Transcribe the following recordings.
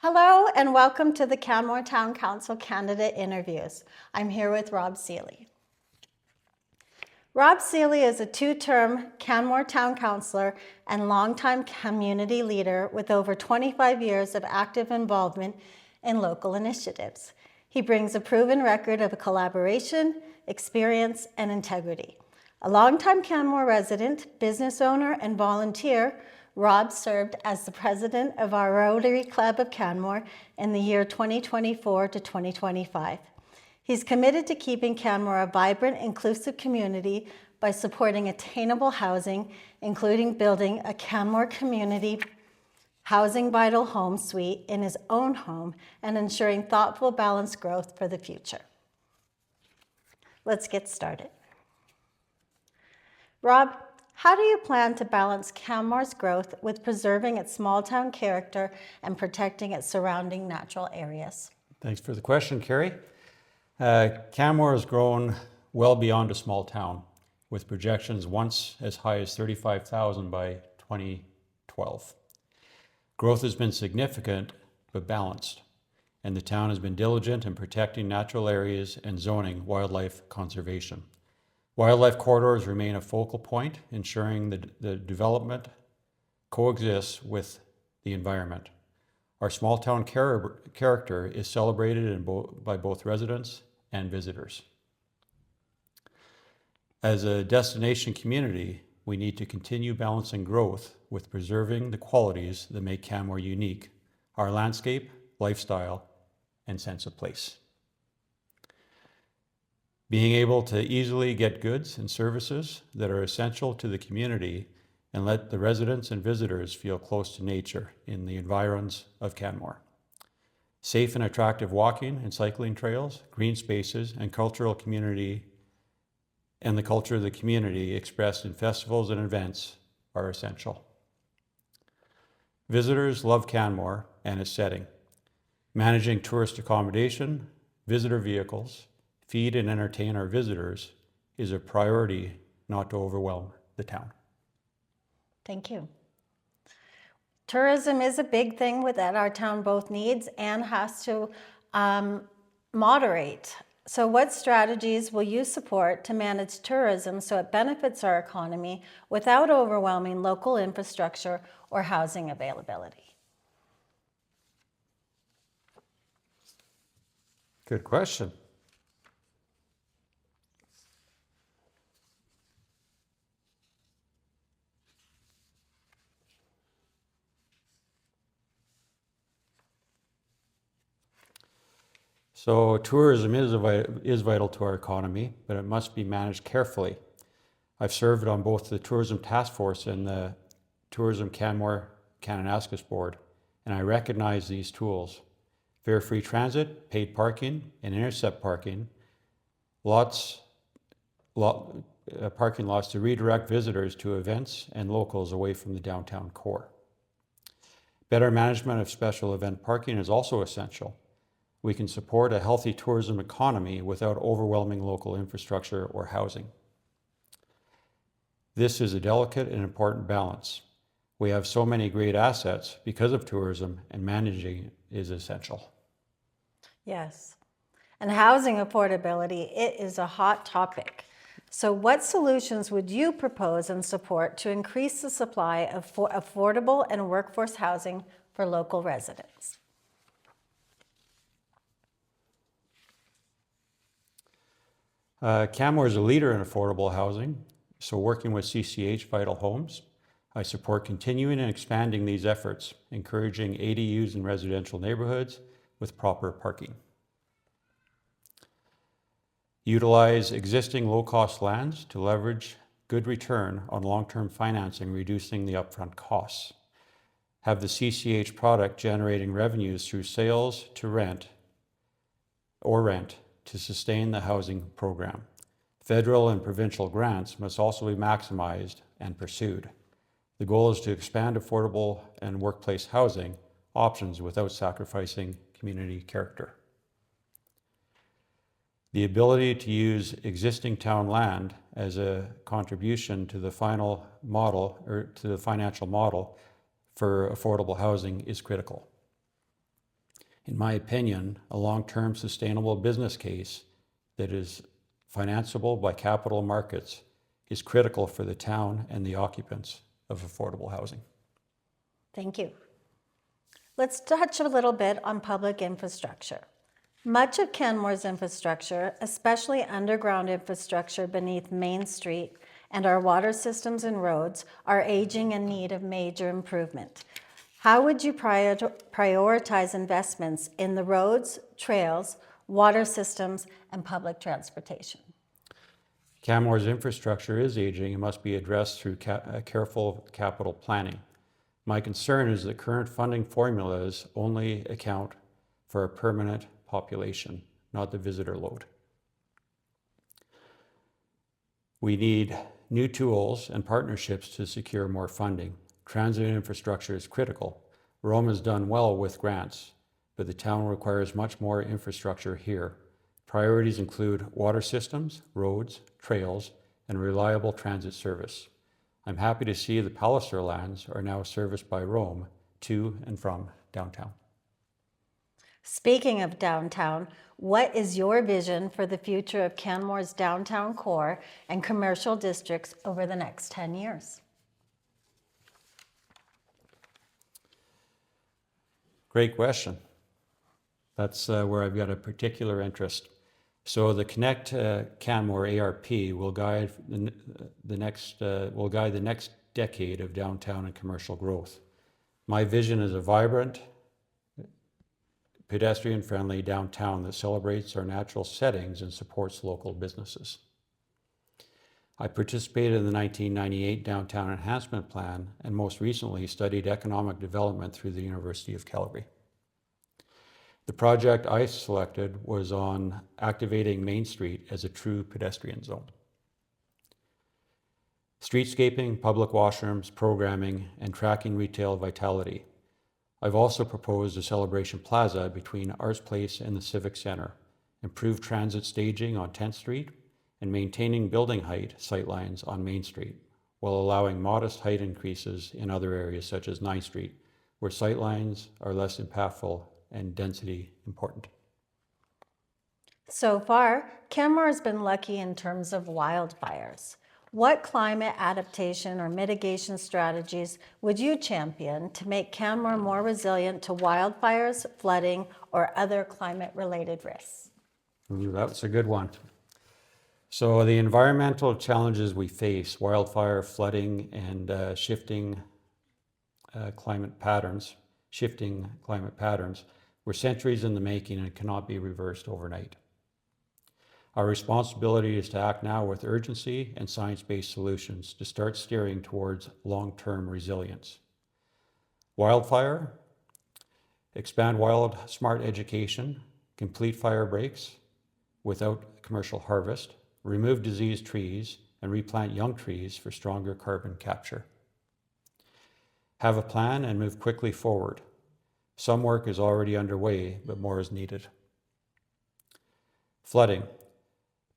Hello and welcome to the Canmore Town Council candidate interviews. I'm here with Rob Seeley. Rob Seeley is a two-term Canmore Town Councillor and longtime community leader with over 25 years of active involvement in local initiatives. He brings a proven record of collaboration, experience, and integrity. A longtime Canmore resident, business owner, and volunteer, Rob served as the president of our Rotary Club of Canmore in the year 2024 to 2025. He's committed to keeping Canmore a vibrant, inclusive community by supporting attainable housing, including building a Canmore community housing vital home suite in his own home and ensuring thoughtful, balanced growth for the future. Let's get started. Rob, how do you plan to balance Canmore's growth with preserving its small town character and protecting its surrounding natural areas? Thanks for the question, Carrie. Canmore has grown well beyond a small town, with projections once as high as 35,000 by 2012. Growth has been significant but balanced, and the town has been diligent in protecting natural areas and zoning wildlife conservation. Wildlife corridors remain a focal point, ensuring the development coexists with the environment. Our small town character is celebrated by both residents and visitors. As a destination community, we need to continue balancing growth with preserving the qualities that make Canmore unique: our landscape, lifestyle, and sense of place. Being able to easily get goods and services that are essential to the community and let the residents and visitors feel close to nature in the environs of Canmore. Safe and attractive walking and cycling trails, green spaces, and cultural community and the culture of the community expressed in festivals and events are essential. Visitors love Canmore and its setting. Managing tourist accommodation, visitor vehicles, feed and entertain our visitors is a priority, not to overwhelm the town. Thank you. Tourism is a big thing that our town both needs and has to moderate. So what strategies will you support to manage tourism so it benefits our economy without overwhelming local infrastructure or housing availability? Good question. So tourism is vital to our economy, but it must be managed carefully. I've served on both the Tourism Task Force and the Tourism Canmore Kananaskis Board, and I recognize these tools: fare-free transit, paid parking, and intercept parking, parking lots to redirect visitors to events and locals away from the downtown core. Better management of special event parking is also essential. We can support a healthy tourism economy without overwhelming local infrastructure or housing. This is a delicate and important balance. We have so many great assets because of tourism, and managing is essential. Yes. And housing affordability, it is a hot topic. So what solutions would you propose and support to increase the supply of affordable and workforce housing for local residents? Canmore is a leader in affordable housing, so working with CCH Vital Homes, I support continuing and expanding these efforts, encouraging ADUs in residential neighborhoods with proper parking. Utilize existing low-cost lands to leverage good return on long-term financing, reducing the upfront costs. Have the CCH product generating revenues through sales to rent to sustain the housing program. Federal and provincial grants must also be maximized and pursued. The goal is to expand affordable and workplace housing options without sacrificing community character. The ability to use existing town land as a contribution to the final model or to the financial model for affordable housing is critical. In my opinion, a long-term sustainable business case that is financeable by capital markets is critical for the town and the occupants of affordable housing. Thank you. Let's touch a little bit on public infrastructure. Much of Canmore's infrastructure, especially underground infrastructure beneath Main Street and our water systems and roads, are aging in need of major improvement. How would you prioritize investments in the roads, trails, water systems, and public transportation? Canmore's infrastructure is aging and must be addressed through careful capital planning. My concern is that current funding formulas only account for a permanent population, not the visitor load. We need new tools and partnerships to secure more funding. Transit infrastructure is critical. Rome has done well with grants, but the town requires much more infrastructure here. Priorities include water systems, roads, trails, and reliable transit service. I'm happy to see the Palliser lands are now serviced by Rome to and from downtown. Speaking of downtown, what is your vision for the future of Canmore's downtown core and commercial districts over the next 10 years? Great question. That's where I've got a particular interest. So the Connect Canmore ARP will guide the next decade of downtown and commercial growth. My vision is a vibrant, pedestrian-friendly downtown that celebrates our natural settings and supports local businesses. I participated in the 1998 Downtown Enhancement Plan and most recently studied economic development through the University of Calgary. The project I selected was on activating Main Street as a true pedestrian zone. Streetscaping, public washrooms, programming, and tracking retail vitality. I've also proposed a celebration plaza between Arts Place and the Civic Center, improved transit staging on 10th Street, and maintaining building height sightlines on Main Street, while allowing modest height increases in other areas such as 9th Street, where sightlines are less impactful and density important. So far, Canmore has been lucky in terms of wildfires. What climate adaptation or mitigation strategies would you champion to make Canmore more resilient to wildfires, flooding, or other climate-related risks? Ooh, that's a good one. So the environmental challenges we face, wildfire, flooding, and shifting climate patterns, were centuries in the making and cannot be reversed overnight. Our responsibility is to act now with urgency and science-based solutions to start steering towards long-term resilience. Wildfire, expand wild smart education, complete fire breaks without commercial harvest, remove diseased trees, and replant young trees for stronger carbon capture. Have a plan and move quickly forward. Some work is already underway, but more is needed. Flooding.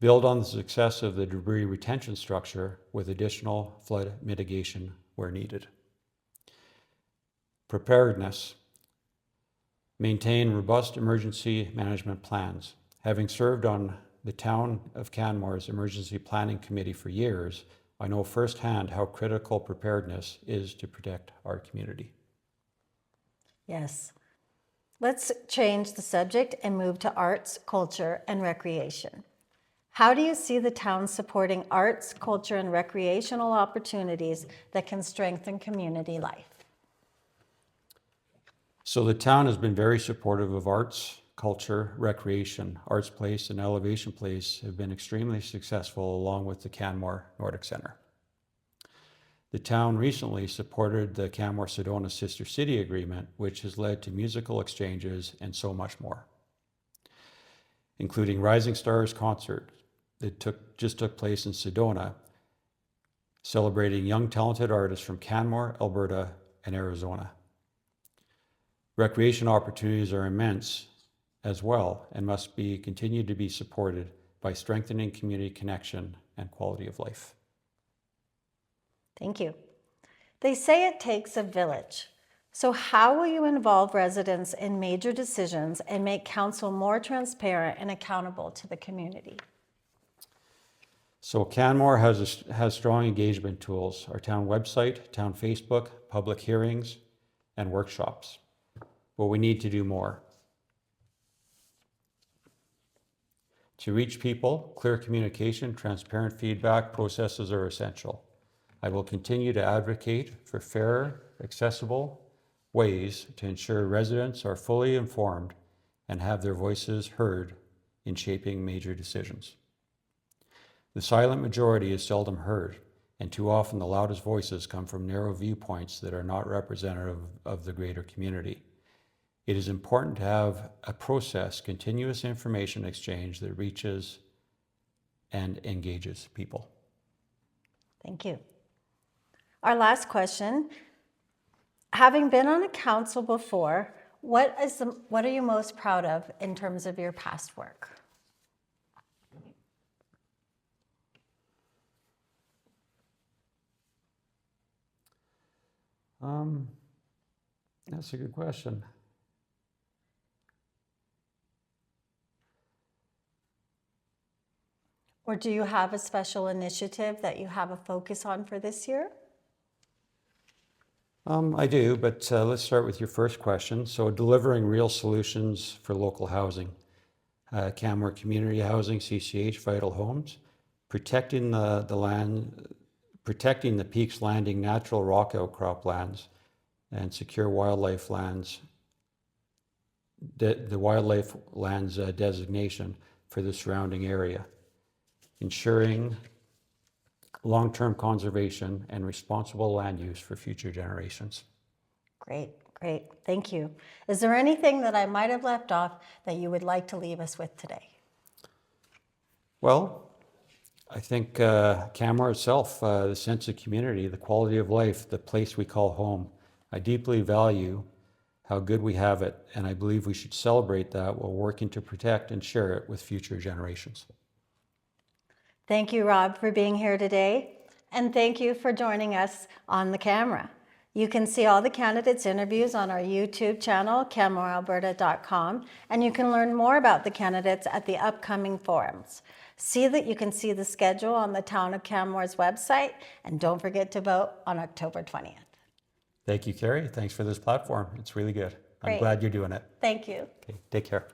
Build on the success of the debris retention structure with additional flood mitigation where needed. Preparedness. Maintain robust emergency management plans. Having served on the Town of Canmore's Emergency Planning Committee for years, I know firsthand how critical preparedness is to protect our community. Yes. Let's change the subject and move to arts, culture, and recreation. How do you see the town supporting arts, culture, and recreational opportunities that can strengthen community life? So the town has been very supportive of arts, culture, recreation. Arts Place and Elevation Place have been extremely successful along with the Canmore Nordic Centre. The town recently supported the Canmore-Sedona Sister City Agreement, which has led to musical exchanges and so much more, including Rising Stars concert that just took place in Sedona, celebrating young talented artists from Canmore, Alberta, and Arizona. Recreation opportunities are immense as well and must be continued to be supported by strengthening community connection and quality of life. Thank you. They say it takes a village. So how will you involve residents in major decisions and make council more transparent and accountable to the community? So Canmore has strong engagement tools, our town website, town Facebook, public hearings, and workshops. But we need to do more. To reach people, clear communication, transparent feedback processes are essential. I will continue to advocate for fair, accessible ways to ensure residents are fully informed and have their voices heard in shaping major decisions. The silent majority is seldom heard, and too often the loudest voices come from narrow viewpoints that are not representative of the greater community. It is important to have a process, continuous information exchange that reaches and engages people. Thank you. Our last question, having been on a council before, what are you most proud of in terms of your past work? That's a good question. Or do you have a special initiative that you have a focus on for this year? I do, but let's start with your first question. So delivering real solutions for local housing. Canmore Community Housing, CCH, Vital Homes. Protecting the land, protecting the Peaks Landing natural rock outcrop lands and secure wildlife lands, the wildlife lands designation for the surrounding area. Ensuring long-term conservation and responsible land use for future generations. Great, great. Thank you. Is there anything that I might have left off that you would like to leave us with today? Well, I think Canmore itself, the sense of community, the quality of life, the place we call home, I deeply value how good we have it, and I believe we should celebrate that while working to protect and share it with future generations. Thank you, Rob, for being here today, and thank you for joining us on the camera. You can see all the candidates' interviews on our YouTube channel, CanmoreAlberta.com, and you can learn more about the candidates at the upcoming forums. You can see the schedule on the Town of Canmore's website, and don't forget to vote on October 20th. Thank you, Carrie. Thanks for this platform. It's really good. Great. I'm glad you're doing it. Thank you. Okay, take care.